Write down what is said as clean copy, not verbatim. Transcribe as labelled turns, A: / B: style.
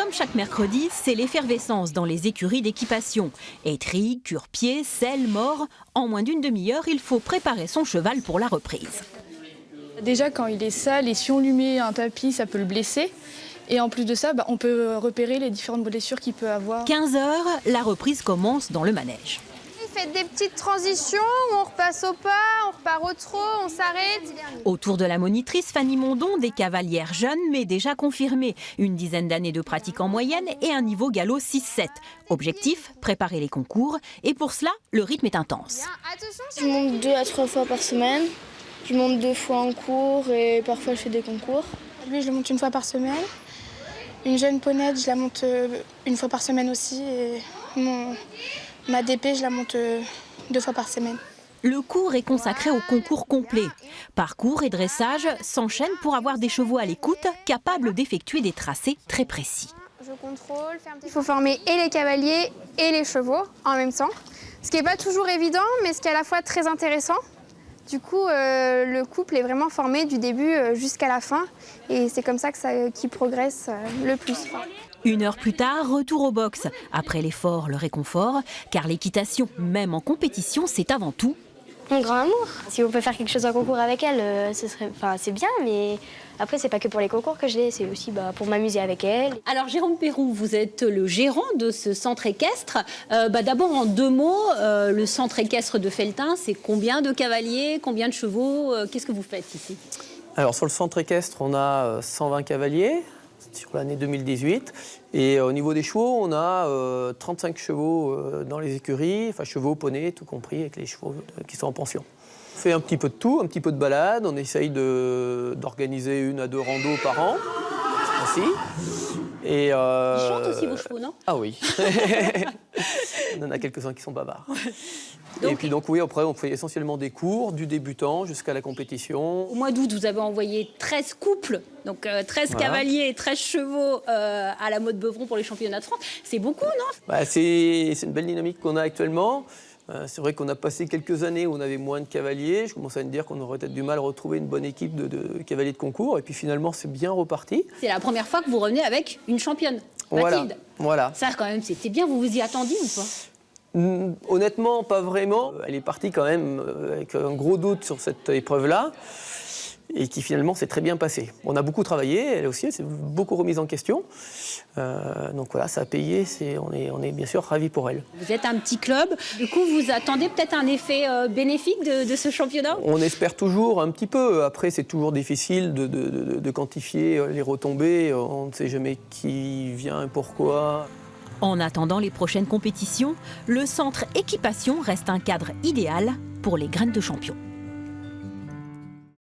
A: Comme chaque mercredi, c'est l'effervescence dans les écuries d'équipation. Étris, cure-pied, selle, mort. En moins d'une demi-heure, il faut préparer son cheval pour la reprise.
B: Déjà, quand il est sale et si on lui met un tapis, ça peut le blesser. Et en plus de ça, on peut repérer les différentes blessures qu'il peut avoir.
A: 15 heures, la reprise commence dans le manège.
C: Faites des petites transitions, on repasse au pas, on repart au trot, on s'arrête.
A: Autour de la monitrice Fanny Mondon, des cavalières jeunes mais déjà confirmées. Une dizaine d'années de pratique en moyenne et un niveau galop 6-7. Objectif, préparer les concours. Et pour cela, le rythme est intense.
D: Je monte 2 à 3 fois par semaine. Je monte 2 fois en cours et parfois je fais des concours.
B: Lui, je le monte 1 fois par semaine. Une jeune ponette, je la monte 1 fois par semaine aussi. Et ma DP, je la monte 2 fois par semaine.
A: Le cours est consacré au concours complet. Parcours et dressage s'enchaînent pour avoir des chevaux à l'écoute, capables d'effectuer des tracés très précis.
C: Je contrôle. Il faut former et les cavaliers et les chevaux en même temps. Ce qui n'est pas toujours évident, mais ce qui est à la fois très intéressant. Du coup, le couple est vraiment formé du début jusqu'à la fin. Et c'est comme ça qu'il progresse le plus.
A: 1 heure plus tard, retour au box. Après l'effort, le réconfort, car l'équitation, même en compétition, c'est avant tout
D: Mon grand amour. Si on peut faire quelque chose en concours avec elle, c'est bien, mais après, c'est pas que pour les concours que je l'ai, c'est aussi pour m'amuser avec elle.
E: Alors, Jérôme Pérou, vous êtes le gérant de ce centre équestre. D'abord, en 2 mots, le centre équestre de Felletin, c'est combien de cavaliers, combien de chevaux? Qu'est-ce que vous faites ici?
F: Alors, sur le centre équestre, on a 120 cavaliers sur l'année 2018. Et au niveau des chevaux, on a 35 chevaux dans les écuries, enfin chevaux, poneys, tout compris, avec les chevaux qui sont en pension. On fait un petit peu de tout, un petit peu de balade, on essaye d'organiser 1 à 2 randos par an aussi. Et
E: Ils chantent aussi vos chevaux, non?
F: Ah oui. On en a quelques-uns qui sont bavards.
E: Donc,
F: et puis donc oui, après on fait essentiellement des cours, du débutant jusqu'à la compétition.
E: Au mois d'août, vous avez envoyé 13 couples, donc 13 cavaliers et 13 chevaux à la Motte Beuvron pour les championnats de France. C'est beaucoup, non?
F: C'est une belle dynamique qu'on a actuellement. C'est vrai qu'on a passé quelques années où on avait moins de cavaliers. Je commençais à me dire qu'on aurait peut-être du mal à retrouver une bonne équipe de cavaliers de concours. Et puis finalement, c'est bien reparti.
E: C'est la première fois que vous revenez avec une championne, Mathilde.
F: Voilà.
E: Ça, quand même, c'était bien. Vous vous y attendiez ou pas?
F: Honnêtement, pas vraiment. Elle est partie quand même avec un gros doute sur cette épreuve-là et qui finalement s'est très bien passée. On a beaucoup travaillé, elle aussi, elle s'est beaucoup remise en question. Donc voilà, ça a payé, on est bien sûr ravis pour elle.
E: Vous êtes un petit club, du coup vous attendez peut-être un effet bénéfique de ce championnat?
F: On espère toujours un petit peu. Après, c'est toujours difficile de quantifier les retombées. On ne sait jamais qui vient et pourquoi.
A: En attendant les prochaines compétitions, le centre équipation reste un cadre idéal pour les graines de champions.